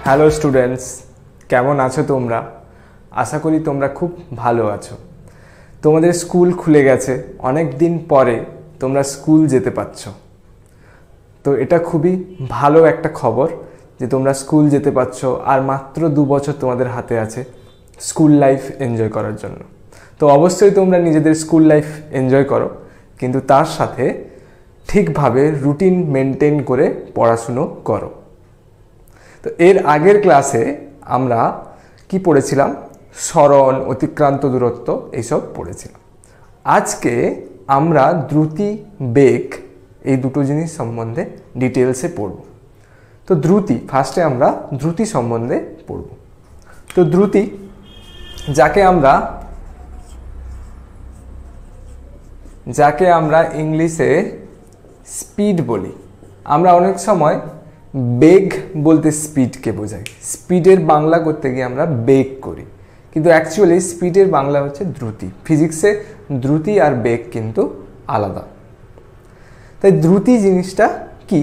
Hello students, কেমন আছো তোমরা? আশা করি তোমরা খুব ভালো আছো। তোমাদের স্কুল খুলে গেছে, অনেক দিন পরে তোমরা স্কুল যেতে পারছো। তো এটা খুবই ভালো একটা খবর যে তোমরা স্কুল যেতে পারছো, আর মাত্র 2 বছর তোমাদের হাতে আছে স্কুল লাইফ এনজয় করার জন্য। তো অবশ্যই তোমরা নিজেদের স্কুল লাইফ এনজয় করো, কিন্তু তার সাথে ঠিকভাবে রুটিন মেনটেন করে পড়াশুনো করো। তো এর আগের ক্লাসে আমরা কি পড়েছিলাম? স্মরণ, অতিক্রান্ত দূরত্ব এইসব পড়েছিলাম। আজকে আমরা দ্রুতি, বেগ এই দুটো জিনিস সম্বন্ধে ডিটেলসে পড়ব। তো দ্রুতি, ফার্স্টে আমরা দ্রুতি সম্বন্ধে পড়ব। তো দ্রুতি, যাকে আমরা ইংলিশে স্পিড বলি। আমরা অনেক সময় বেগ বলতে স্পিডকে বোঝাই, স্পিডের বাংলা করতে গিয়ে আমরা বেগ করি, কিন্তু অ্যাকচুয়ালি স্পিডের বাংলা হচ্ছে দ্রুতি। ফিজিক্সে দ্রুতি আর বেগ কিন্তু আলাদা। তাই দ্রুতি জিনিসটা কি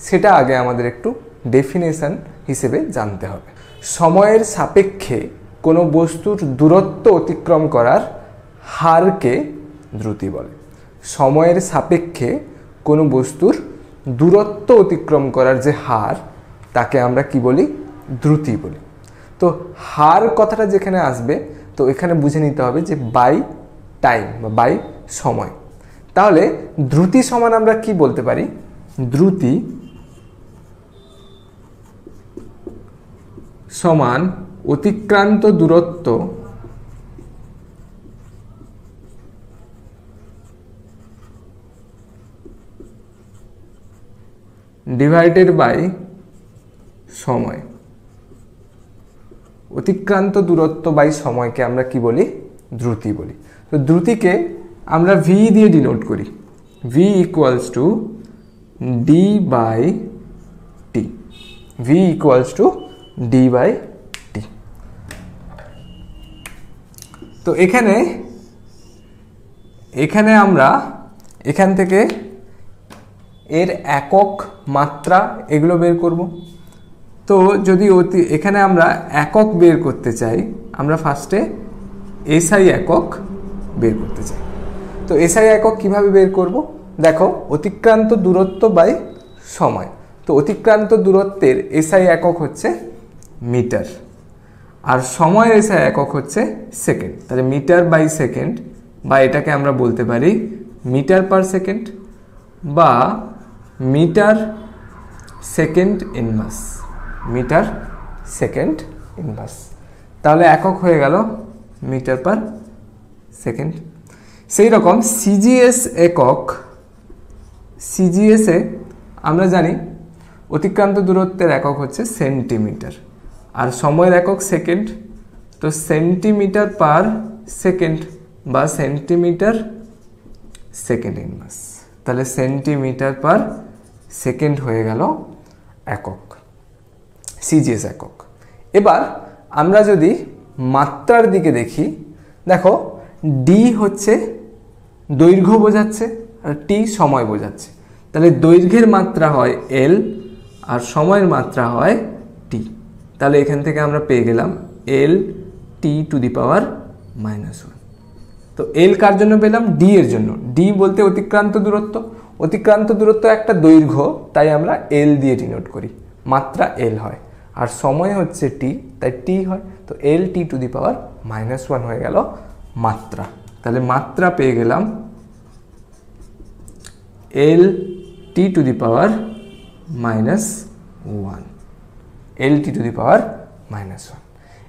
সেটা আগে আমাদের একটু ডেফিনেশন হিসেবে জানতে হবে। সময়ের সাপেক্ষে কোনো বস্তুর দূরত্ব অতিক্রম করার হারকে দ্রুতি বলে। সময়ের সাপেক্ষে কোনো বস্তুর দূরত্ব অতিক্রম করার যে হার, তাকে আমরা কি বলি? দ্রুতি বলি। তো হার কথাটা যেখানে আসবে, তো এখানে বুঝে নিতে হবে যে বাই টাইম বা বাই সময়। তাহলে দ্রুতি সমান আমরা কি বলতে পারি? দ্রুতি সমান অতিক্রান্ত দূরত্ব ডিভাইডেড বাই সময়। অতিক্রান্ত দূরত্ব বাই সময়কে আমরা কি বলি? দ্রুতি বলি। তো দ্রুতিকে আমরা ভি দিয়ে ডিনোট করি। V equals to D by T. V equals to D by T. তো এখানে আমরা এখান থেকে এর একক, মাত্রা এগুলো বের করব। তো যদি এখানে আমরা একক বের করতে চাই, আমরা ফার্স্টে এসআই একক বের করতে চাই। তো এসআই একক কিভাবে বের করব? দেখো, অতিক্রান্ত দূরত্ব বাই সময়। তো অতিক্রান্ত দূরত্বের এসআই একক হচ্ছে মিটার, আর সময়ের এসআই একক হচ্ছে সেকেন্ড। তাহলে মিটার বাই সেকেন্ড, বা এটাকে আমরা বলতে পারি মিটার পার সেকেন্ড বা metre second inverse. Metre second inverse, তাহলে একক হয়ে গেল মিটার পার সেকেন্ড। সেই রকম সিজিএস একক, সিজিএসে আমরা জানি অতিক্রান্ত দূরত্বের একক হচ্ছে সেন্টিমিটার, আর সময়ের একক সেকেন্ড। তো সেন্টিমিটার পার সেকেন্ড বা সেন্টিমিটার সেকেন্ড ইনভার্স, তাহলে সেন্টিমিটার পার সেকেন্ড হয়ে গেল একক, সিজিএস একক। এবার আমরা যদি মাত্রার দিকে দেখি, দেখো ডি হচ্ছে দৈর্ঘ্য বোঝাচ্ছে আর টি সময় বোঝাচ্ছে। তাহলে দৈর্ঘ্যের মাত্রা হয় এল আর সময়ের মাত্রা হয় টি। তাহলে এখান থেকে আমরা পেয়ে গেলাম এল টি টু দি পাওয়ার -1। তো এল কার জন্য পেলাম? ডি এর জন্য। ডি বলতে অতিক্রান্ত দূরত্ব। অতিক্রান্ত দূরত্ব একটা দৈর্ঘ্য, তাই আমরা এল দিয়ে ডিনোট করি, মাত্রা এল হয়। আর সময় হচ্ছে টি, তাই টি হয়। তো এল টি টু দি পাওয়ার -1 হয়ে গেল মাত্রা। তাহলে মাত্রা পেয়ে গেলাম এল টি to the power -1। L T to the পাওয়ার -1।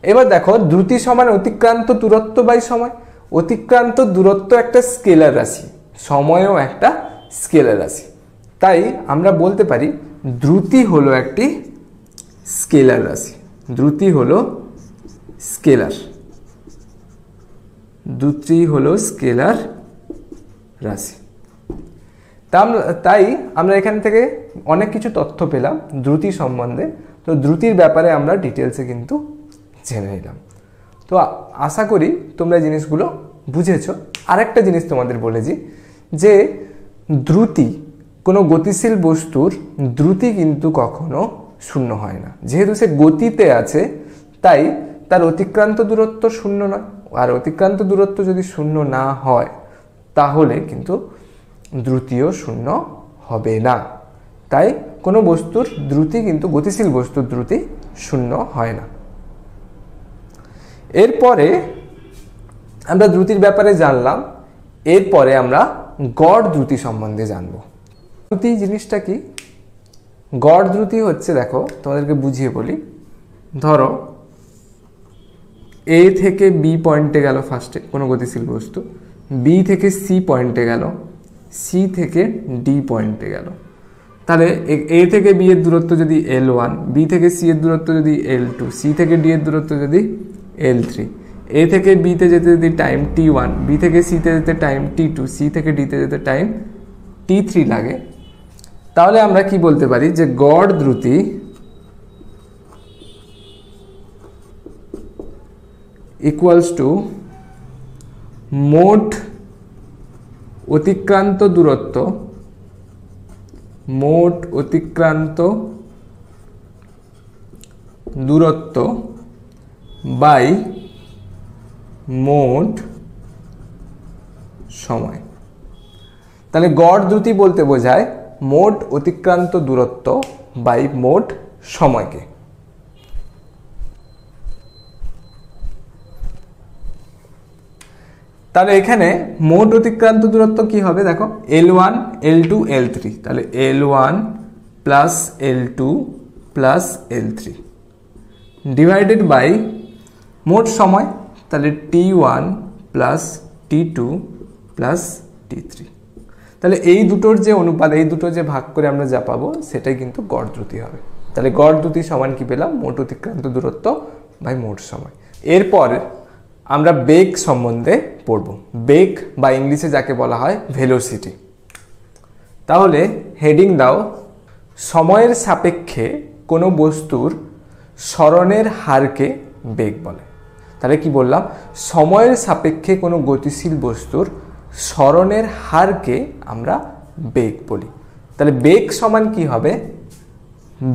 এবার দেখো, দ্রুতি সমান অতিক্রান্ত দূরত্ব বাই সময়। অতিক্রান্ত দূরত্ব একটা স্কেলার রাশি, সময়ও একটা স্কেলার রাশি। তাই আমরা বলতে পারি দ্রুতি হলো একটি স্কেলার রাশি। দ্রুতি হলো স্কেলার, দ্রুতি হলো স্কেলার রাশি। তাই আমরা এখান থেকে অনেক কিছু তথ্য পেলাম দ্রুতি সম্বন্ধে। তো দ্রুতির ব্যাপারে আমরা ডিটেলসে কিন্তু জেনে নিলাম। তো আশা করি তোমরা জিনিসগুলো বুঝেছো। আরেকটা জিনিস তোমাদের বলেছি যে দ্রুতি, কোনো গতিশীল বস্তুর দ্রুতি কিন্তু কখনো শূন্য হয় না। যেহেতু সে গতিতে আছে তাই তার অতিক্রান্ত দূরত্ব শূন্য নয়, আর অতিক্রান্ত দূরত্ব যদি শূন্য না হয় তাহলে কিন্তু দ্রুতিও শূন্য হবে না। তাই কোনো বস্তুর দ্রুতি কিন্তু গতিশীল বস্তুর দ্রুতি শূন্য হয় না। এরপরে আমরা দ্রুতির ব্যাপারে জানলাম, এরপরে আমরা গড় দ্রুতি সম্বন্ধে জানব। দ্রুতি জিনিসটা কি? গড় দ্রুতি হচ্ছে, দেখো তোমাদেরকে বুঝিয়ে বলি, ধরো এ থেকে বি পয়েন্টে গেল ফার্স্টে কোনো গতিশীল বস্তু, বি থেকে সি পয়েন্টে গেল, সি থেকে ডি পয়েন্টে গেল। তাহলে এ থেকে বি এর দূরত্ব যদি L1, বি থেকে সি এর দূরত্ব যদি L2, সি থেকে ডি এর দূরত্ব যদি L3, এ থেকে বিতে যেতে যদি টাইম T1, বি থেকে সিতে যেতে টাইম T2, সি থেকে ডিতে যেতে টাইম T3 লাগে, তাহলে আমরা কি বলতে পারি যে গড় দ্রুতি ইকুয়ালস টু মোট অতিক্রান্ত দূরত্ব, মোট অতিক্রান্ত দূরত্ব বাই মোট সময়। তাহলে গড় দ্রুতি বলতে বোঝায় মোট অতিক্রান্ত দূরত্ব বাই মোট সময়কে। তাহলে এখানে মোট অতিক্রান্ত দূরত্ব কি হবে? দেখো L1, L2, L3, তাহলে L1 plus L2 plus L3 divided by মোট সময়, তাহলে T1 plus T2 plus T3। তাহলে এই দুটোর যে অনুপাত, এই দুটো যে ভাগ করে আমরা যা পাবো সেটাই কিন্তু গড় দ্রুতি হবে। তাহলে গড় দ্রুতি সমান কি পেলাম? মোট অতিক্রান্ত দূরত্ব বাই মোট সময়। এরপর আমরা বেগ সম্বন্ধে পড়ব। বেগ বা ইংলিশে যাকে বলা হয় ভেলোসিটি। তাহলে হেডিং দাও, সময়ের সাপেক্ষে কোনো বস্তুর সরণের হারকে বেগ বলে। তাহলে কি বললাম? সময়ের সাপেক্ষে কোনো গতিশীল বস্তুর সরণের হারকে আমরা বেগ বলি। তাহলে বেগ সমান কি হবে?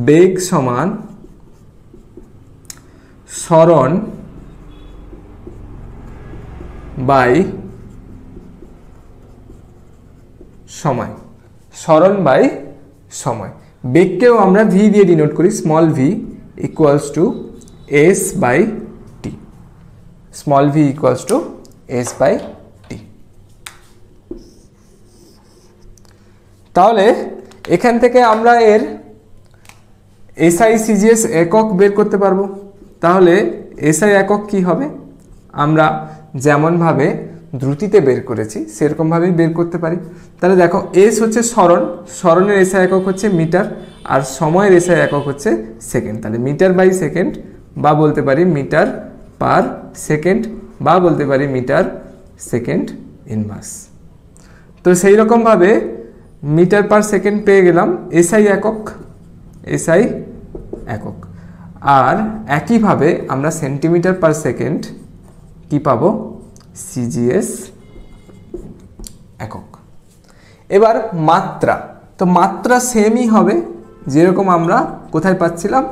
বেগ সমান সরণ বাই সময়, সরণ বাই সময়। বেগকেও আমরা ভি দিয়ে ডিনোট করি, small V equals to S by T, small V equals to S by T. তাহলে এখান থেকে আমরা এর এসআই সিজিএস একক বের করতে পারবো। তাহলে এসআই একক কি হবে? আমরা যেমনভাবে দ্রুতিতে বের করেছি সেরকমভাবেই বের করতে পারি। তাহলে দেখো এস হচ্ছে সরণ, সরণের এসআই একক হচ্ছে মিটার, আর সময়ের এসআই একক হচ্ছে সেকেন্ড। তাহলে মিটার বাই সেকেন্ড, বা বলতে পারি মিটার পার সেকেন্ড, বা বলতে পারি মিটার সেকেন্ড ইনভার্স। তো সেই রকমভাবে মিটার পার সেকেন্ড পেয়ে গেলাম এসআই একক, এসআই একক। আর একইভাবে আমরা সেন্টিমিটার পার সেকেন্ড কি পাবো? সিজিএস একক। এবার মাত্রা, তো মাত্রা সেমই হবে যেরকম আমরা কোথায় পাচ্ছিলাম,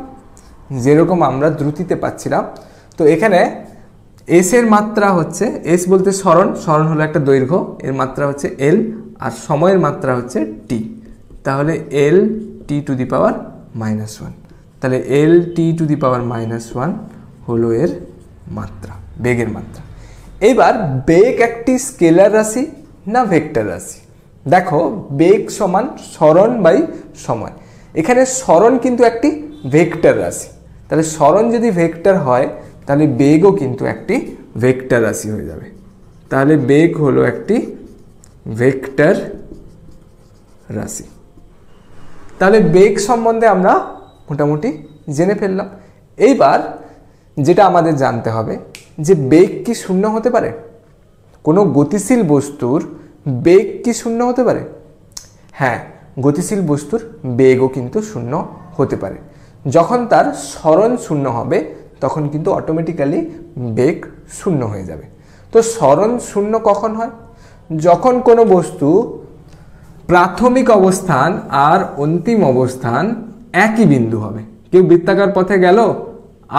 যেরকম আমরা দ্রুতিতে পাচ্ছিলাম। তো এখানে এস এর মাত্রা হচ্ছে, এস বলতে সরণ, সরণ হলো একটা দৈর্ঘ্য, এর মাত্রা হচ্ছে এল, আর সময়ের মাত্রা হচ্ছে টি। তাহলে এল টি টু দি পাওয়ার -1। তাহলে এল টি টু দি পাওয়ার -1 হলো এর মাত্রা, বেগের মাত্রা। এবার বেগ একটি স্কেলার রাশি না ভেক্টর রাশি? দেখো বেগ সমান সরণ বাই সময়। এখানে সরণ কিন্তু একটি ভেক্টর রাশি। তাহলে সরণ যদি ভেক্টর হয় তাহলে বেগও কিন্তু একটি ভেক্টর রাশি হয়ে যাবে। তাহলে বেগ হলো একটি ভেক্টর রাশি। তাহলে বেগ সম্বন্ধে আমরা মোটামুটি জেনে ফেললাম। এইবার যেটা আমাদের জানতে হবে যে বেগ কি শূন্য হতে পারে? কোনো গতিশীল বস্তুর বেগ কি শূন্য হতে পারে? হ্যাঁ, গতিশীল বস্তুর বেগও কিন্তু শূন্য হতে পারে। যখন তার সরণ শূন্য হবে তখন কিন্তু অটোমেটিক্যালি বেগ শূন্য হয়ে যাবে। তো সরণ শূন্য কখন হয়? যখন কোনো বস্তু প্রাথমিক অবস্থান আর অন্তিম অবস্থান একই বিন্দু হবে, কেউ বৃত্তাকার পথে গেল,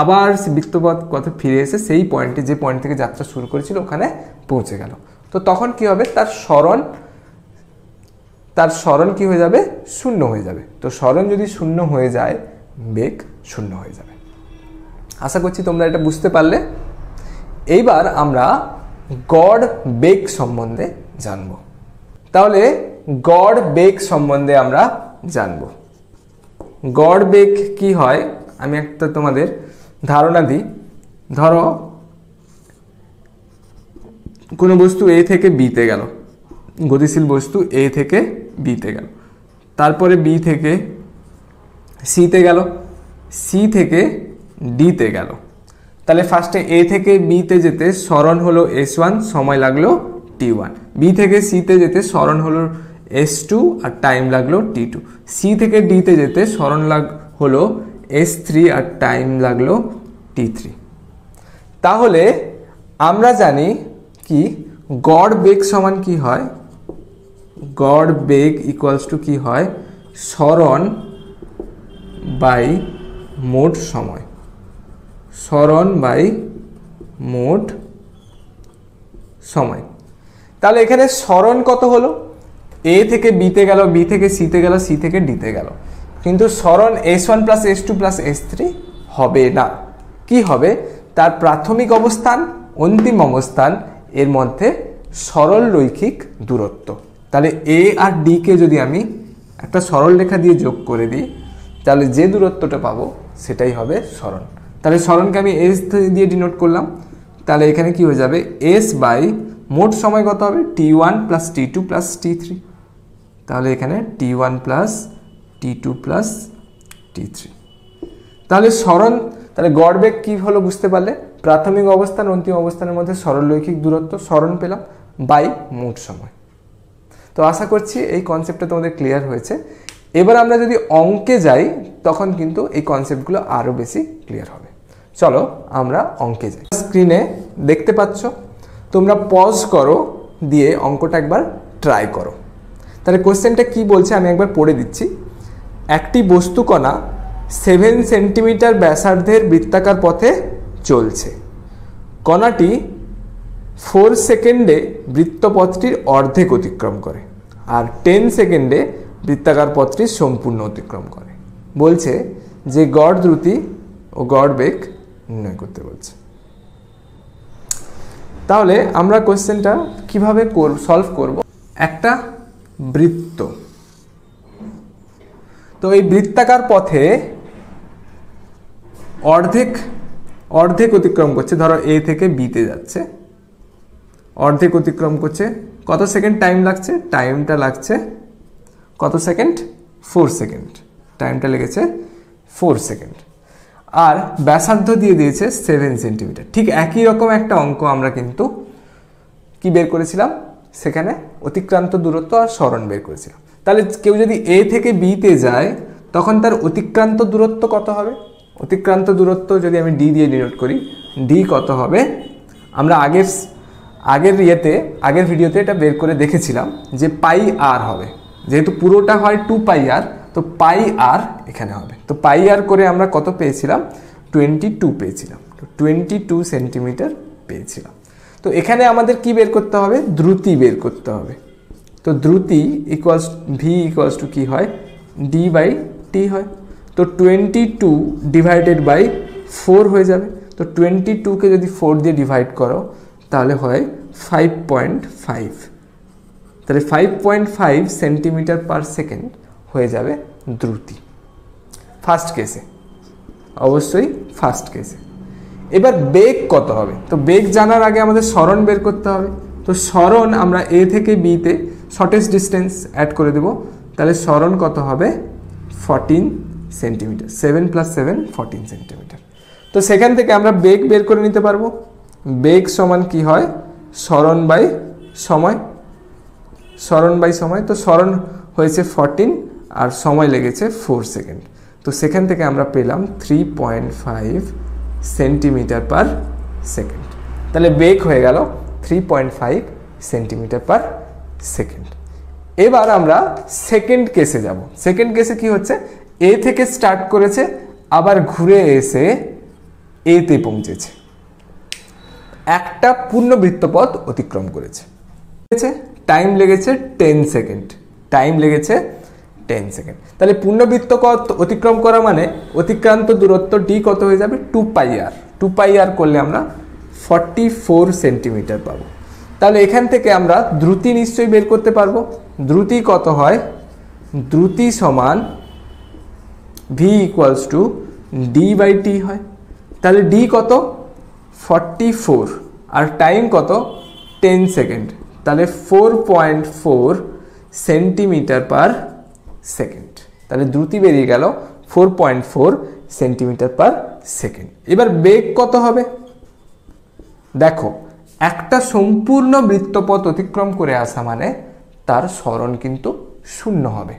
আবার বৃত্তপথ পথে ফিরে এসে সেই পয়েন্টে, যে পয়েন্ট থেকে যাত্রা শুরু করেছিল ওখানে পৌঁছে গেল। তো তখন কি হবে, তার সরণ কি হয়ে যাবে, শূন্য হয়ে যাবে। তো সরণ যদি শূন্য হয়ে যায়, বেগ শূন্য হয়ে যাবে। আশা করছি তোমরা এটা বুঝতে পারলে। এইবার আমরা গড় বেগ সম্বন্ধে জানব। তাহলে গড় বেগ সম্বন্ধে আমরা জানব। গড় বেগ কি হয় আমি একটা তোমাদের ধারণা দিই। ধরো কোনো বস্তু এ থেকে বিতে গেল, গতিশীল বস্তু এ থেকে বিতে গেল, তারপরে বি থেকে সিতে গেল, সি থেকে ডিতে গেল। তাহলে ফার্স্টে এ থেকে বিতে যেতে সরণ হলো s1, সময় লাগলো t1। বি থেকে সিতে যেতে সরণ হলো s2 আর টাইম লাগলো t2। সি থেকে ডিতে যেতে সরণ হলো s3 আর টাইম লাগলো t3। তাহলে আমরা জানি কি গড় বেগ সমান কি হয়, গড় বেগ ইকুয়ালস টু কি হয়, সরণ বাই মোট সময়, সরণ বাই মোট সময়। তাহলে এখানে সরণ কত হলো, এ থেকে বিতে গেল, বি থেকে সিতে গেল, সি থেকে ডিতে গেল, কিন্তু সরণ s1 plus s2 plus s3 হবে না। কি হবে, তার প্রাথমিক অবস্থান অন্তিম অবস্থান এর মধ্যে সরল রৈখিক দূরত্ব। তাহলে এ আর ডি কে যদি আমি একটা সরল রেখা দিয়ে যোগ করে দিই, তাহলে যে দূরত্বটা পাবো সেটাই হবে সরণ। তাহলে সরণকে আমি এস দিয়ে ডিনোট করলাম। তাহলে এখানে কি হয়ে যাবে, এস বাই মোট সময় কত হবে, t1 plus t2 plus t3। তাহলে এখানে t1 plus t2 plus t3। তাহলে সরণ, তাহলে গড় বেগ কি হলো বুঝতে পারলে, প্রাথমিক অবস্থান অন্তিম অবস্থানের মধ্যে সরল রৈখিক দূরত্ব, সরণ পেলাম বাই মোট সময়। তো আশা করছি এই কনসেপ্টটা তোমাদের ক্লিয়ার হয়েছে। এবার আমরা যদি অঙ্কে যাই তখন কিন্তু এই কনসেপ্টগুলো আরও বেশি ক্লিয়ার হবে। চলো আমরা অঙ্কে যাই। স্ক্রিনে দেখতে পাচ্ছ, তোমরা পজ করো, দিয়ে অঙ্কটা একবার ট্রাই করো। তাহলে কোশ্চেনটা কি বলছে আমি একবার পড়ে দিচ্ছি। একটি বস্তুকণা 7 সেন্টিমিটার ব্যাসার্ধের বৃত্তাকার পথে চলছে। কণাটি 4 সেকেন্ডে বৃত্তপথটির অর্ধেক অতিক্রম করে আর 10 সেকেন্ডে বৃত্তাকার পথটির সম্পূর্ণ অতিক্রম করে। বলছে যে গড় দ্রুতি ও গড় বেগ নির্ণয় করতে বলছে। তাহলে আমরা কোশ্চেনটা কিভাবে সলভ করব। একটা বৃত্ত, তো এই বৃত্তাকার পথে অর্ধেক অতিক্রম করছে। ধরো এ থেকে বিতে যাচ্ছে, অর্ধেক অতিক্রম করছে। কত সেকেন্ড টাইম লাগছে, টাইমটা লাগছে কত সেকেন্ড, 4 সেকেন্ড। টাইমটা লেগেছে 4 সেকেন্ড। আর ব্যাসার্ধ দিয়ে দিয়েছে 7 সেন্টিমিটার। ঠিক একই রকম একটা অঙ্ক আমরা কিন্তু কি বের করেছিলাম, সেখানে অতিক্রান্ত দূরত্ব আর সরণ বের করেছিলাম। তাহলে কেউ যদি এ থেকে বিতে যায় তখন তার অতিক্রান্ত দূরত্ব কত হবে, অতিক্রান্ত দূরত্ব যদি আমি ডি দিয়ে ডিনোট করি, ডি কত হবে, আমরা আগের ভিডিওতে এটা বের করে দেখেছিলাম যে পাই আর হবে। যেহেতু পুরোটা হয় 2 পাই আর, তো পাই আর এখানে হবে। তো পাই আর করে আমরা কত পেয়েছিলাম, 22 পেয়েছিলাম। তো 22 সেন্টিমিটার পেয়েছিলাম। তো এখানে আমাদের কি বের করতে হবে, দ্রুতি বের করতে হবে। তো দ্রুতি ইকুয়ালস ভি ইকুয়ালস টু কি হয়, ডি বাই টি হয়। তো 22 ডিভাইডেড বাই 4 হয়ে যাবে। তো 22কে যদি 4 দিয়ে ডিভাইড করো তাহলে হয় 5.5। তাহলে 5.5 সেন্টিমিটার পার সেকেন্ড হয়ে যাবে দ্রুতি ফার্স্ট কেসে, অবশ্যই ফার্স্ট কেসে। এবার বেগ কত হবে, তো বেগ জানার আগে আমাদের সরণ বের করতে হবে। তো সরণ আমরা এ থেকে বিতে শর্টেস্ট ডিস্টেন্স অ্যাড করে দেব। তাহলে সরণ কত হবে, 14 সেন্টিমিটার। 7 + 7 14 সেন্টিমিটার। তো সেখান থেকে আমরা বেগ বের করে নিতে পারবো। বেগ সমান কি হয়, সরণ বাই সময়, সরণ বাই সময়। তো সরণ হয়েছে 14 আর সময় লেগেছে 4 সেকেন্ড। তো সেখান থেকে আমরা পেলাম 3.5 সেন্টিমিটার পার সেকেন্ড। তাহলে বেগ হয়ে গেল 3.5 সেন্টিমিটার পার সেকেন্ড। এবার আমরা সেকেন্ড কেসে যাব। সেকেন্ড কেসে কি হচ্ছে, এ থেকে স্টার্ট করেছে আবার ঘুরে এসে এতে পৌঁছেছে, একটা পূর্ণ বৃত্তপথ অতিক্রম করেছে। টাইম লেগেছে 10 সেকেন্ড, টাইম লেগেছে 10 সেকেন্ড। তাহলে পূর্ণ বৃত্তপথ অতিক্রম করা মানে অতিক্রান্ত দূরত্ব ডি কত হয়ে যাবে, 2πr। 2πr করলে আমরা 44 সেন্টিমিটার পাবো। তাহলে এখান থেকে আমরা দ্রুতি নিশ্চয়ই বের করতে পারবো। দ্রুতি কত হয়, দ্রুতি সমান v ইকুয়ালস টু d/t হয়। তাহলে d কত, 44, আর টাইম কত, 10 সেকেন্ড। তাহলে 4.4 সেন্টিমিটার পার সেকেন্ড। তাহলে দ্রুতি বেরিয়ে গেল 4.4 সেন্টিমিটার পার সেকেন্ড। এবার বেগ কত হবে, দেখো একটা সম্পূর্ণ বৃত্তপথ অতিক্রম করে আসা মানে তার সরণ কিন্তু শূন্য হবে,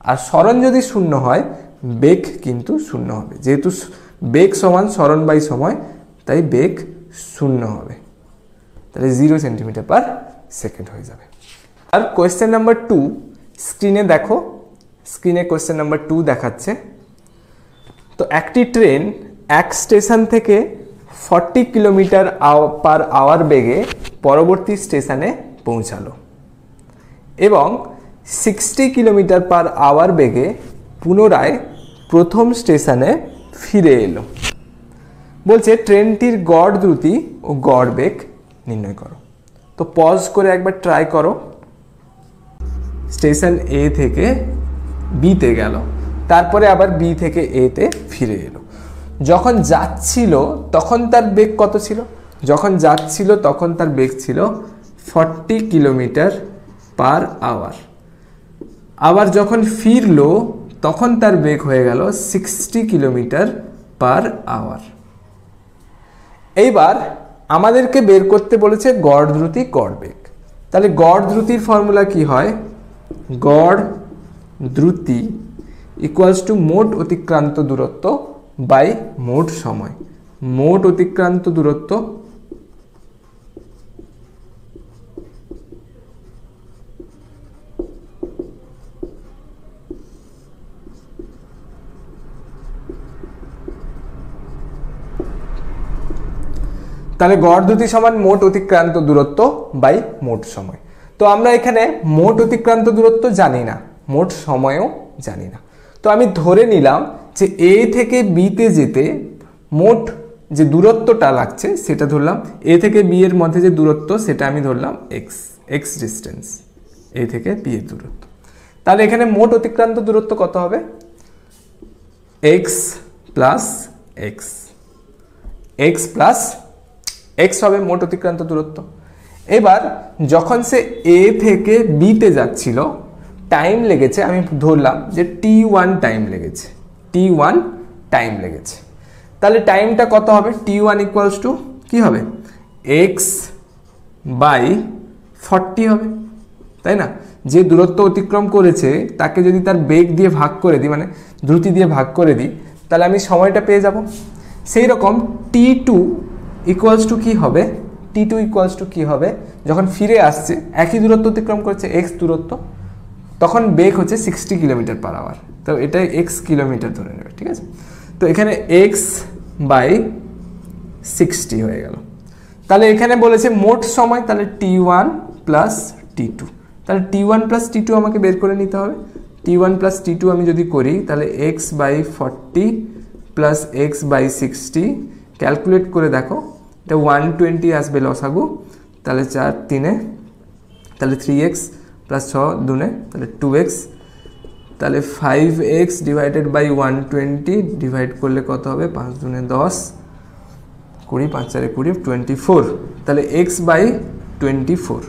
আর সরণ যদি শূন্য হয় বেগ কিন্তু শূন্য হবে। যেহেতু বেগ সমান সরণ বাই সময়, তাই বেগ শূন্য হবে। তাহলে 0 সেন্টিমিটার পার সেকেন্ড হয়ে যাবে। আর কোয়েশ্চেন নাম্বার 2 স্ক্রিনে দেখো, স্ক্রিনে কোয়েশ্চেন নাম্বার 2 দেখাচ্ছে। তো একটি ট্রেন এক স্টেশন থেকে 40 কিলোমিটার পার আওয়ার বেগে পরবর্তী স্টেশনে পৌঁছালো এবং 60 কিলোমিটার পার আওয়ার বেগে পুনরায় প্রথম স্টেশনে ফিরে এলো। বলছে ট্রেনটির গড় দ্রুতি ও গড় বেগ নির্ণয় করো। তো পজ করে একবার ট্রাই করো। স্টেশন এ থেকে বিতে গেল, তারপরে আবার বি থেকে এতে ফিরে এলো। যখন যাচ্ছিল তখন তার বেগ কত ছিল, যখন যাচ্ছিল তখন তার বেগ ছিল 40 কিলোমিটার পার আওয়ার। আবার যখন ফিরলো তখন তার বেগ হয়ে গেল 60 কিলোমিটার পার আওয়ার। এইবার আমাদেরকে বের করতে বলেছে গড় দ্রুতি গড় বেগ। তাহলে গড় দ্রুতির ফর্মুলা কি হয়, গড় দ্রুতি ইকুয়ালস টু মোট অতিক্রান্ত দূরত্ব বাই মোট সময়। মোট অতিক্রান্ত দূরত্ব তাহলে গড় দ্রুতি সমান মোট অতিক্রান্ত দূরত্ব বাই মোট সময়। তো আমরা এখানে মোট অতিক্রান্ত দূরত্ব জানি না, মোট সময়ও জানি না। তো আমি ধরে নিলাম যে এ থেকে বিতে যেতে মোট যে দূরত্বটা লাগছে সেটা ধরলাম, এ থেকে বি এর মধ্যে যে দূরত্ব সেটা আমি ধরলাম এক্স ডিস্টেন্স, এ থেকে বি এর দূরত্ব। তাহলে এখানে মোট অতিক্রান্ত দূরত্ব কত হবে, x plus x, x plus x হবে মোট অতিক্রান্ত দূরত্ব। এবার যখন সে এ থেকে বিতে যাচ্ছিল টাইম লেগেছে, আমি ধরলাম যে t1 টাইম লেগেছে, t1 টাইম লেগেছে। তাহলে টাইমটা কত হবে, t1 ইকুয়ালস টু কি হবে, এক্স বাই 40 হবে, তাই না। যে দূরত্ব অতিক্রম করেছে তাকে যদি তার বেগ দিয়ে ভাগ করে দিই, মানে দ্রুতি দিয়ে ভাগ করে দিই, তাহলে আমি সময়টা পেয়ে যাব। সেই রকম t2 ইকুয়ালস টু কি হবে, t2 ইকুয়ালস টু কি হবে, যখন ফিরে আসছে একই দূরত্ব অতিক্রম করছে এক্স দূরত্ব, তখন বেগ হচ্ছে 60 কিলোমিটার পার আওয়ার। তো এটা এক্স কিলোমিটার ধরে নেবে, ঠিক আছে। তো এখানে এক্স বাই 60 হয়ে গেল। তাহলে এখানে বলেছে মোট সময়, তাহলে t1 প্লাস t2, তাহলে t1 প্লাস t2 আমাকে বের করে নিতে হবে। t1 প্লাস t2 আমি যদি করি তাহলে x by 40 plus x by 60, calculate করে দেখো এটা 120 আসবে লসাগু, তাহলে 4 3 তাহলে 3x প্লাস 6 2 তাহলে 2x, তাহলে 5x ডিভাইডেড বাই 120 ডিভাইড করলে কত হবে, 5 2 10 20 5 4 20 24, তাহলে x বাই 24,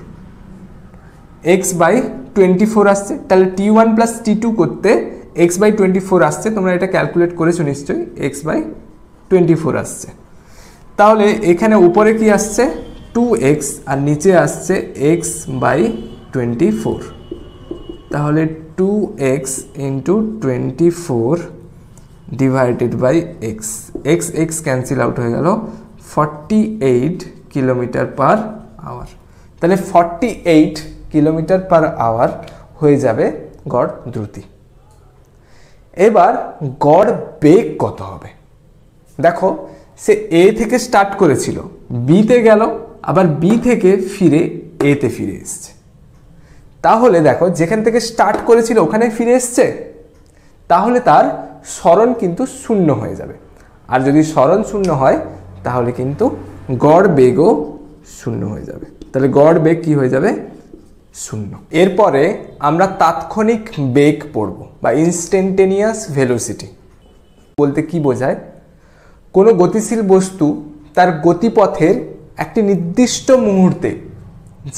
x বাই 24 আসছে। তাহলে t1 প্লাস t2 করতে x বাই 24 আসছে, তোমরা এটা ক্যালকুলেট করেছো নিশ্চয়ই, x বাই 24 আসছে। তাহলে এখানে উপরে কি আসছে 2x আর নিচে আসছে x বাই 24, তাহলে 2x into 24 divided by x, x cancel out হয়ে গেল 48 কিলোমিটার পার আওয়ার। তাহলে 48 কিলোমিটার পার আওয়ার হয়ে যাবে গড় দ্রুতি। এবার গড় বেগ কত হবে? দেখো সে এ থেকে স্টার্ট করেছিল, বিতে গেল, আবার বি থেকে ফিরে এতে ফিরে এসছে। তাহলে দেখো যেখান থেকে স্টার্ট করেছিল ওখানে ফিরে এসছে, তাহলে তার সরণ কিন্তু শূন্য হয়ে যাবে। আর যদি সরণ শূন্য হয় তাহলে কিন্তু গড় বেগও শূন্য হয়ে যাবে। তাহলে গড় বেগ কি হয়ে যাবে? শূন্য। এরপরে আমরা তাৎক্ষণিক বেগ পড়ব বা ইনস্ট্যান্টেনিয়াস ভেলোসিটি বলতে কি বোঝায়? কোনো গতিশীল বস্তু তার গতিপথের একটি নির্দিষ্ট মুহূর্তে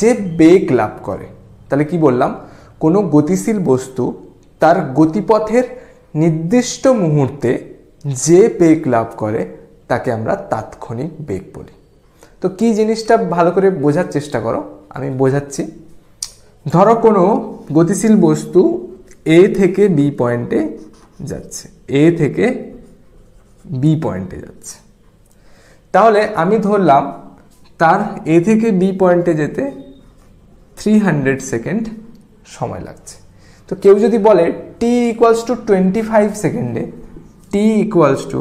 যে বেগ লাভ করে, তাহলে কি বললাম? কোনো গতিশীল বস্তু তার গতিপথের নির্দিষ্ট মুহূর্তে যে বেগ লাভ করে তাকে আমরা তাৎক্ষণিক বেগ বলি। তো কি জিনিসটা ভালো করে বোঝার চেষ্টা করো, আমি বোঝাচ্ছি। ধরো কোনো গতিশীল বস্তু এ থেকে বি পয়েন্টে যাচ্ছে, এ থেকে বি পয়েন্টে যাচ্ছে, তাহলে আমি ধরলাম তার এ থেকে বি পয়েন্টে যেতে 300 সেকেন্ড সময় লাগছে। তো কেউ যদি বলে টি ইকুয়ালস টু 25 সেকেন্ডে, টি ইকুয়ালস টু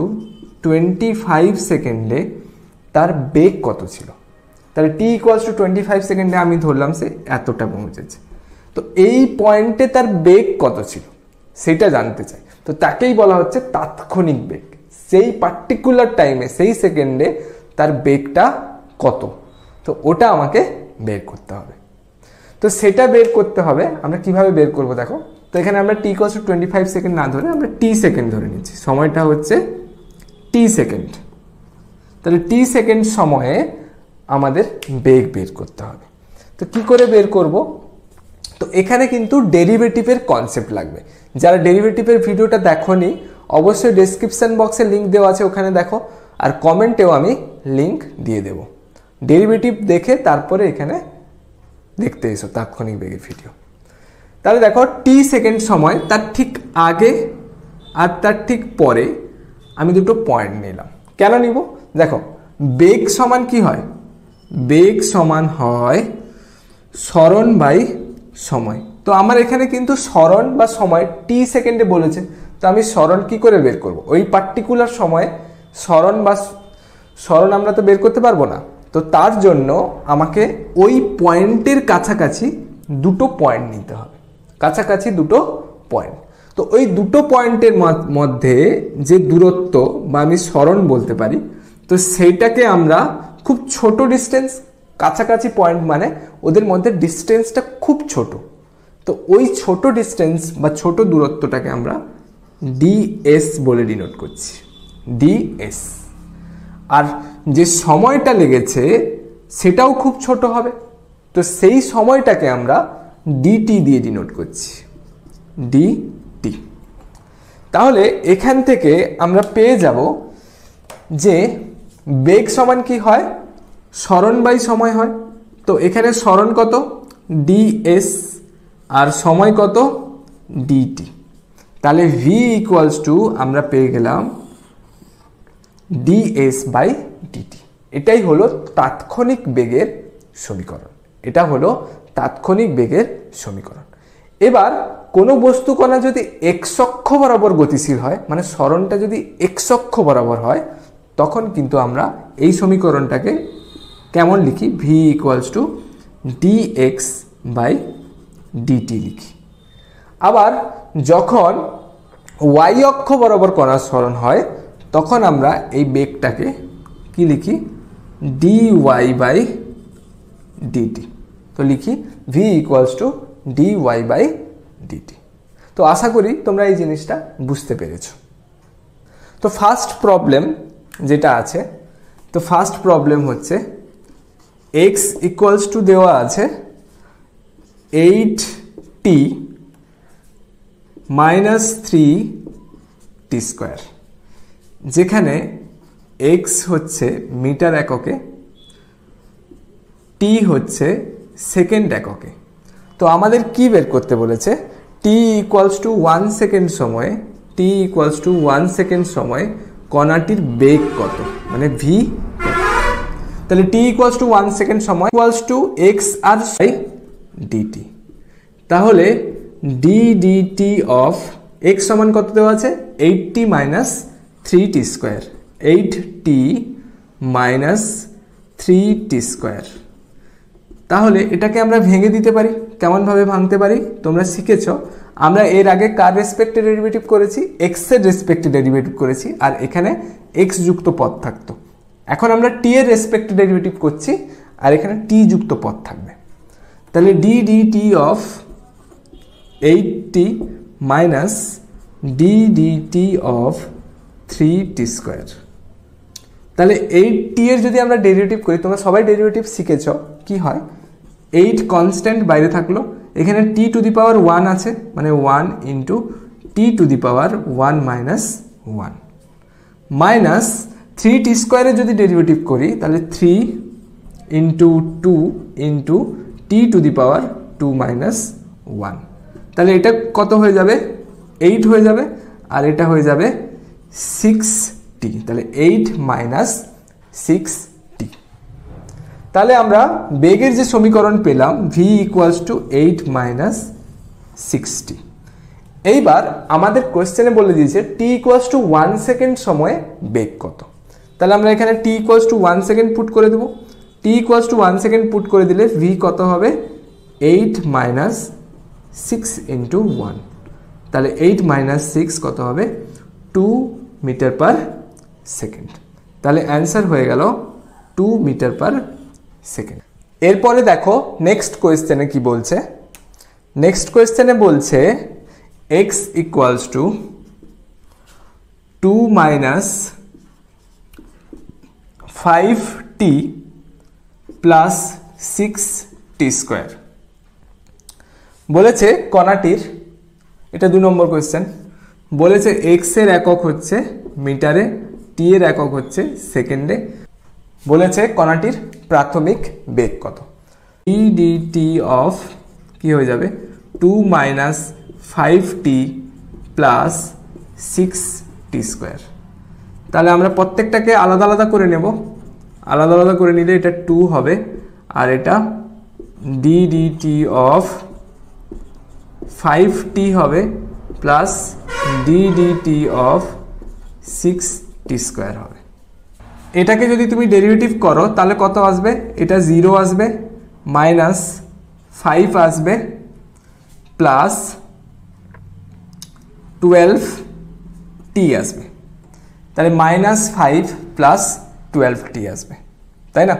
25 সেকেন্ডে তার বেগ কত ছিল, তাহলে টি ইকুয়ালস টু 25 সেকেন্ডে আমি ধরলাম সে এতটা পৌঁছেছে। তো এই পয়েন্টে তার বেগ কত ছিল সেটা জানতে চাই, তো তাকেই বলা হচ্ছে তাৎক্ষণিক বেগ। সেই পার্টিকুলার টাইমে, সেই সেকেন্ডে তার বেগটা কত, তো ওটা আমাকে বের করতে হবে। তো সেটা বের করতে হবে, আমরা কিভাবে বের করব দেখো। তো এখানে আমরা টি ইকুয়ালস টু 25 সেকেন্ড না ধরে আমরা টি সেকেন্ড ধরে নিচ্ছি, সময়টা হচ্ছে টি সেকেন্ড। তাহলে টি সেকেন্ড সময়ে আমাদের বেগ বের করতে হবে। তো কি করে বের করব? তো এখানে কিন্তু ডেরিভেটিভের কনসেপ্ট লাগবে। যারা ডেরিভেটিভের ভিডিওটা দেখোনি অবশ্যই ডেসক্রিপশন বক্সে লিঙ্ক দেওয়া আছে, ওখানে দেখো, আর কমেন্টেও আমি লিঙ্ক দিয়ে দেব। ডেরিভেটিভ দেখে তারপরে এখানে দেখতে এসো তাৎক্ষণিক বেগের ভিডিও। তাহলে দেখো টি সেকেন্ড সময়, তার ঠিক আগে আর তার ঠিক পরে আমি দুটো পয়েন্ট নিলাম। কেন নিব? দেখো বেগ সমান কি হয়? বেগ সমান হয় সরণ বাই সময়। তো আমার এখানে কিন্তু সরণ বা সময় টি সেকেন্ডে বলেছে, তো আমি সরণ কি করে বের করব? ওই পার্টিকুলার সময়ে সরণ আমরা তো বের করতে পারবো না। তো তার জন্য আমাকে ওই পয়েন্টের কাছাকাছি দুটো পয়েন্ট নিতে হবে, কাছাকাছি দুটো পয়েন্ট। তো ওই দুটো পয়েন্টের মধ্যে যে দূরত্ব বা আমি সরণ বলতে পারি, তো সেইটাকে আমরা খুব ছোট ডিস্টেন্স, কাছাকাছি পয়েন্ট মানে ওদের মধ্যে ডিস্টেন্সটা খুব ছোট, তো ওই ছোট ডিস্টেন্স বা ছোট দূরত্বটাকে আমরা ডিএস বলে ডিনোট করছি, ডিএস। আর যে সময়টা লেগেছে সেটাও খুব ছোট হবে, তো সেই সময়টাকে আমরা ডিটি দিয়ে ডিনোট করছি, ডিটি। তাহলে এখান থেকে আমরা পেয়ে যাব যে বেগ সমান কি হয়? সরণ বাই সময় হয়। তো এখানে সরণ কত? ডিএস, আর সময় কত? ডিটি। তাহলে ভি ইকুয়ালস টু আমরা পেয়ে গেলাম ডিএস বাই ডিটি। এটাই হলো তাৎক্ষণিক বেগের সমীকরণ, এটা হলো তাৎক্ষণিক বেগের সমীকরণ। এবার কোনো বস্তু কণা যদি এক্স অক্ষ বরাবর গতিশীল হয়, মানে সরণটা যদি এক্স অক্ষ বরাবর হয়, তখন কিন্তু আমরা এই সমীকরণটাকে কেমন লিখি? V equals to dx by dt লিখি। আবার যখন ওয়াই অক্ষ বরাবর কণার সরণ হয় তখন আমরা এই বেগটাকে কি লিখি? D y by dt. তো লিখি v equals to d y by dt. তো আশা করি তোমরা এই জিনিসটা বুঝতে পেরেছো। তো ফার্স্ট প্রবলেম যেটা আছে, তো ফার্স্ট প্রবলেম হচ্ছে এক্স ইকুয়ালস টু দেওয়া আছে 8t মাইনাস 3t স্কোয়ার, যেখানে এক্স হচ্ছে মিটার এককে, টি হচ্ছে সেকেন্ড এককে। তো আমাদের কি বের করতে বলেছে? টি ইকুয়ালস টু 1 সেকেন্ড সময়ে, টি ইকুয়ালস টু 1 সেকেন্ড সময়ে কণাটির বেগ কত, মানে ভি। তাহলে টি ইকুয়ালস টু 1 সেকেন্ড সময় ইকুয়ালস টু এক্স আর ডিটি। তাহলে ডি ডিটি অফ x সমান কত দেওয়া আছে 8t minus 3t square, 8t minus 3t square. তাহলে এটাকে আমরা ভেঙে দিতে পারি। কেমনভাবে ভাঙতে পারি তোমরা শিখেছ। আমরা এর আগে কার রেসপেক্টে ডেরিভেটিভ করেছি, x এর রেসপেক্টে ডেরিভেটিভ করেছি, আর এখানে x যুক্ত পদ থাকতো। এখন আমরা t এর রেসপেক্টে ডেরিভেটিভ করছি আর এখানে t যুক্ত পদ থাকবে। তাহলে d dt of 8t minus d dt of 3t square. তাহলে 8t এর যদি আমরা ডেরিভেটিভ করি, তোমরা সবাই ডেরিভেটিভ শিখেছ, কি হয় 8 কনস্ট্যান্ট বাইরে থাকলো, এখানে t টু দি পাওয়ার 1 আছে, মানে 1 into t to the power 1 minus 1 minus 3t স্কোয়ারে যদি ডেরিভেটিভ করি তাহলে 3 into 2 into t to the power 2 minus 1। তাহলে এটা কত হয়ে যাবে 8 হয়ে যাবে, আর এটা হয়ে যাবে 6t। তাহলে 8 মাইনাস 6t। তাহলে আমরা বেগের যে সমীকরণ পেলাম v equals to 8 minus 6t। এইবার আমাদের কোয়েশ্চেনে বলে দিয়েছে t ইকুয়ালস টু 1 সেকেন্ড সময়ে বেগ কত। তাহলে আমরা এখানে t equals to 1 second put করে দেব। t equals to 1 second put করে দিলে v কত হবে 8 মাইনাস 6 ইন্টু 1। তাহলে 8 মাইনাস 6 কত হবে 2 মিটার পার সেকেন্ড। তাহলে অ্যান্সার হয়ে গেল 2 মিটার পার সেকেন্ড। এরপরে দেখো নেক্সট কোয়েশ্চেনে কি বলছে। নেক্সট কোয়েশ্চেনে বলছে x equals to 2 minus 5t plus 6t square. বলেছে কণাটির, এটা 2 নম্বর কোয়েশ্চেন, বলেছে x এর একক হচ্ছে মিটারে, t এর একক হচ্ছে সেকেন্ডে, বলেছে কণাটির প্রাথমিক বেগ কত। d dt অফ কি হয়ে যাবে 2 minus 5t plus 6t square. তাহলে আমরা প্রত্যেকটাকে আলাদা আলাদা করে নেব। আলাদা আলাদা করে নিলে এটা 2 হবে, আর এটা d dt অফ 5t হবে plus d dt of 6t square হবে। এটাকে যদি তুমি ডেরিভেটিভ করো তাহলে কত আসবে, এটা 0 আসবে, মাইনাস 5 আসবে, প্লাস 12t আসবে। তাহলে মাইনাস 5 প্লাস 12t আসবে, তাই না?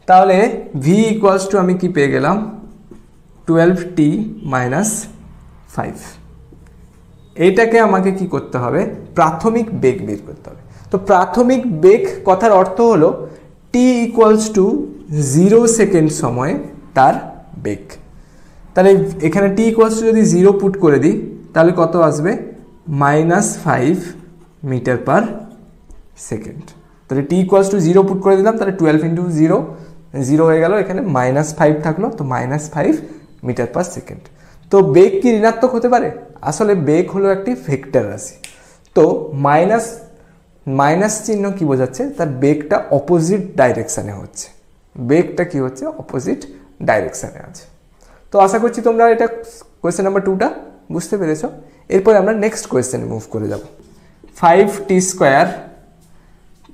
তাহলে v ইকুয়ালস টু আমি কি পেয়ে গেলাম 12t মাইনাস 5। এইটাকে আমাকে কি করতে হবে, প্রাথমিক বেগ বের করতে হবে। তো প্রাথমিক বেগ কথার অর্থ হলো t ইকুয়ালস টু 0 সেকেন্ড সময়ে তার বেগ। তাহলে এখানে t ইকুয়ালস টু যদি 0 পুট করে দিই তাহলে কত আসবে মাইনাস 5 মিটার পার সেকেন্ড। তাহলে t ইকুয়ালস টু 0 পুট করে দিলাম, তাহলে 12 ইন্টু 0, 0 হয়ে গেল, এখানে মাইনাস 5 থাকলো, তো মাইনাস 5 মিটার পার সেকেন্ড। তো বেগ কি ঋণাত্মক হতে পারে? আসলে বেগ হলো একটি ভেক্টর রাশি। তো মাইনাস চিহ্ন কি বোঝাচ্ছে, তার বেগটা অপোজিট ডাইরেকশানে হচ্ছে, বেগটা কি হচ্ছে অপোজিট ডাইরেকশানে আছে। তো আশা করছি তোমরা এটা কোয়েশ্চেন নাম্বার 2টা বুঝতে পেরেছো। এরপরে আমরা নেক্সট কোয়েশ্চেনে মুভ করে যাব। 5t square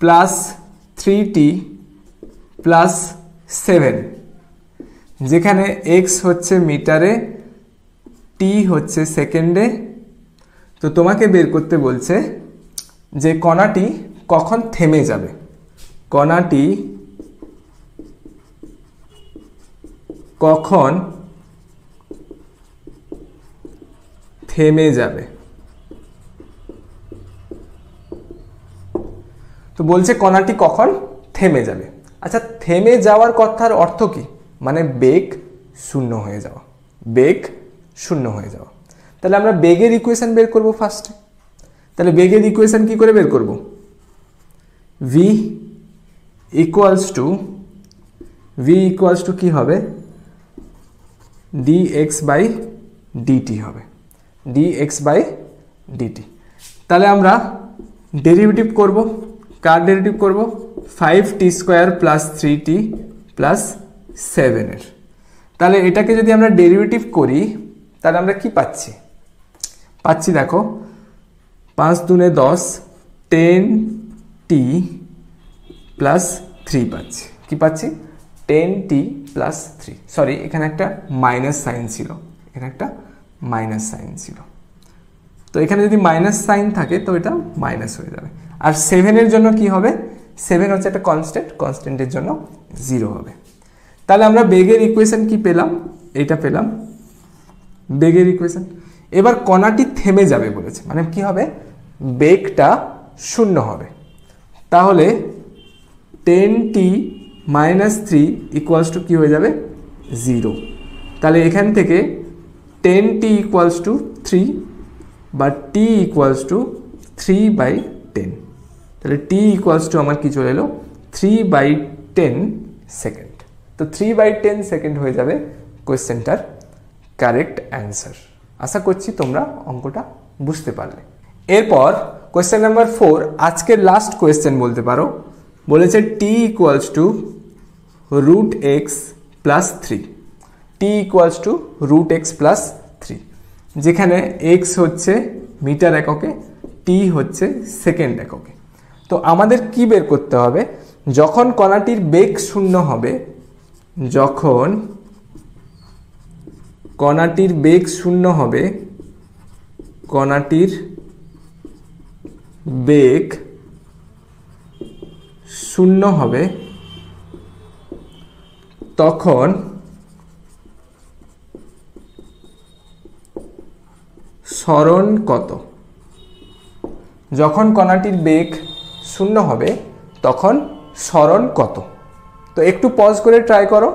plus 3t plus 7, যেখানে x হচ্ছে মিটারে, t হচ্ছে সেকেন্ডে। তো তোমাকে বের করতে বলছে যে কণাটি কখন থেমে যাবে, কণাটি কখন থেমে যাবে। তো বলছে কণাটি কখন থেমে যাবে। আচ্ছা, থেমে যাওয়ার কথার অর্থ কি, মানে বেগ শূন্য হয়ে যাওয়া, বেগ শূন্য হয়ে যাওয়া। তাহলে আমরা বেগের ইকুয়েশন বের করব ফার্স্টে। তাহলে বেগের ইকুয়েশন কি করে বের করব, v ইকুয়ালস টু কি হবে dx বাই dt হবে, dx বাই dt। তাহলে আমরা ডেরিভেটিভ করব, কার ডেরিভেটিভ করব 5t square plus 3t plus 7 এর। তাহলে এটাকে যদি আমরা ডেরিভেটিভ করি তাহলে আমরা কি পাচ্ছি, পাচ্ছি দেখো 5 দুনে 10, 10t প্লাস 3 পাচ্ছি। কি পাচ্ছি? 10t plus 3। সরি, এখানে একটা মাইনাস সাইন ছিল, এখানে একটা মাইনাস সাইন ছিল। তো এখানে যদি মাইনাস সাইন থাকে তো এটা মাইনাস হয়ে যাবে। আর 7 জন্য কি হবে? 7 হচ্ছে একটা কনস্ট্যান্ট, কনস্ট্যান্টের জন্য 0 হবে। তাহলে আমরা বেগের ইকুয়েশন কি পেলাম? এটা পেলাম বেগের ইকুয়েশন। এবার কণাটি থেমে যাবে বলেছে, মানে কি হবে? বেগটা 0 হবে। তাহলে 10t মাইনাস 3 ইকুয়ালস টু কি হয়ে যাবে? 0। তাহলে এখান থেকে 10t ইকুয়ালস টু 3 বা t ইকুয়ালস টু 3/10। তাহলে t ইকুয়ালস টু আমার কি চলে এলো? 3/10 সেকেন্ড। তো 3/10 সেকেন্ড হয়ে যাবে কোয়েশ্চেনটার কারেক্ট অ্যান্সার। আশা করছি তোমরা অঙ্কটা বুঝতে পারলে। এরপর কোয়েশ্চেন নাম্বার 4, আজকের লাস্ট কোয়েশ্চেন বলতে পারো। বলেছে t equals to √x plus 3। t equals to √x plus 3, যেখানে x হচ্ছে মিটার এককে, t হচ্ছে সেকেন্ড এককে। তো আমাদের কি বের করতে হবে? যখন কণাটির বেগ 0 হবে, যখন কণাটির বেগ 0 হবে, কণাটির বেগ 0 হবে, তখন সরণ কত? যখন কণাটির বেগ 0 হবে তখন সরণ কত? তো একটু পজ করে ট্রাই করো।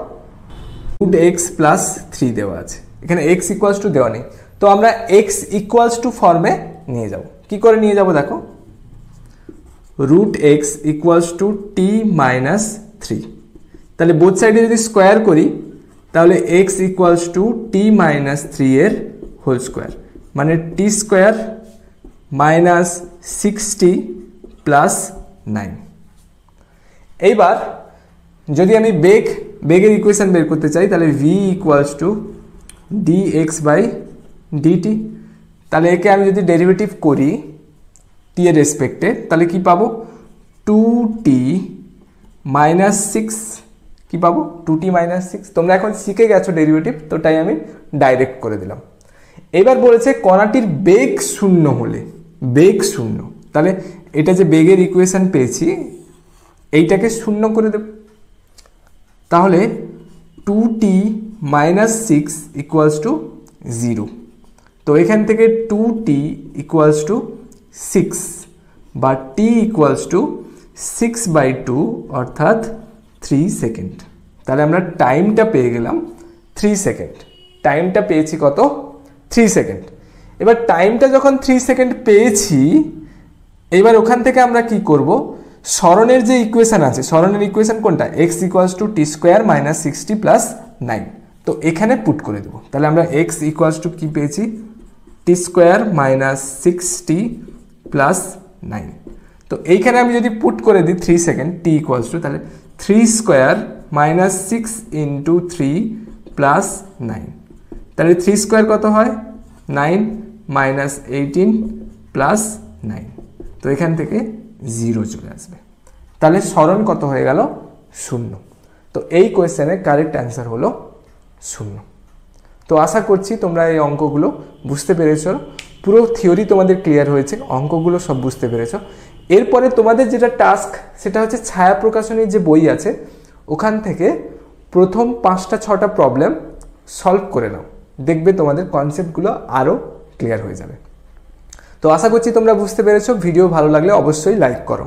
√x প্লাস 3 দেওয়া আছে, এখানে x ইকুয়ালস টু দেওয়া নেই, তো আমরা x ইকুয়ালস টু ফর্মে নিয়ে যাব। কি করে নিয়ে যাব দেখো? √x equals to t minus 3। তাহলে বোথ সাইডে যদি স্কোয়ার করি তাহলে x equals to t minus 3 এর হোল স্কোয়ার, মানে t square minus 6t plus 9। এইবার যদি আমি বেগের ইকুয়েশন বের করতে চাই তাহলে v ইকুয়ালস টু dx/dt। তাহলে একে আমি যদি ডেরিভেটিভ করি t এর রেসপেক্টে তাহলে কি পাবো? 2t minus 6। কি পাবো? 2t minus 6। তোমরা এখন শিখে গেছো ডেরিভেটিভ, তো তাই আমি ডাইরেক্ট করে দিলাম। এবার বলেছে কণাটির বেগ 0 হলে, বেগ 0, তাহলে এটা যে বেগের ইকুয়েশন পেয়েছি এইটাকে 0 করে দেব। তাহলে 2t মাইনাস 6 ইকুয়ালস টু 0। তো এখান থেকে 2t ইকুয়ালস টু 6 বা t ইকুয়ালস টু 6/2 অর্থাৎ 3 সেকেন্ড। তাহলে আমরা টাইমটা পেয়ে গেলাম 3 সেকেন্ড। টাইমটা পেয়েছি কত? 3 সেকেন্ড। এবার টাইমটা যখন 3 সেকেন্ড পেয়েছি, এবার ওখান থেকে আমরা কি করব? সরণের যে ইকুয়েশন আছে, সরণের ইকুয়েশন কোনটা? x equals to t square minus 6t plus 9। তো এখানে পুট করে দেবো। তাহলে আমরা x ইকুয়ালস টু কি পেয়েছি? t square minus 6t plus 9। তো এইখানে আমি যদি পুট করে দিই 3 সেকেন্ড t ইকুয়ালস টু, তাহলে 3 স্কোয়ার মাইনাস 6 ইন্টু 3 প্লাস 9। তাহলে 3 স্কোয়ার কত হয়? 9 মাইনাস 18 প্লাস 9। তো এখান থেকে 0 চলে আসবে। তাহলে সরণ কত হয়ে গেল? 0। তো এই কোয়েশ্চেনের কারেক্ট অ্যান্সার হলো 0। তো আশা করছি তোমরা এই অঙ্কগুলো বুঝতে পেরেছো, পুরো থিওরি তোমাদের ক্লিয়ার হয়েছে, অঙ্কগুলো সব বুঝতে পেরেছো। এরপরে তোমাদের যেটা টাস্ক সেটা হচ্ছে ছায়া প্রকাশনীর যে বই আছে ওখান থেকে প্রথম 5টা 6টা প্রবলেম সলভ করে নাও, দেখবে তোমাদের কনসেপ্টগুলো আরও ক্লিয়ার হয়ে যাবে। তো আশা করছি তোমরা বুঝতে পেরেছো। ভিডিও ভালো লাগলে অবশ্যই লাইক করো।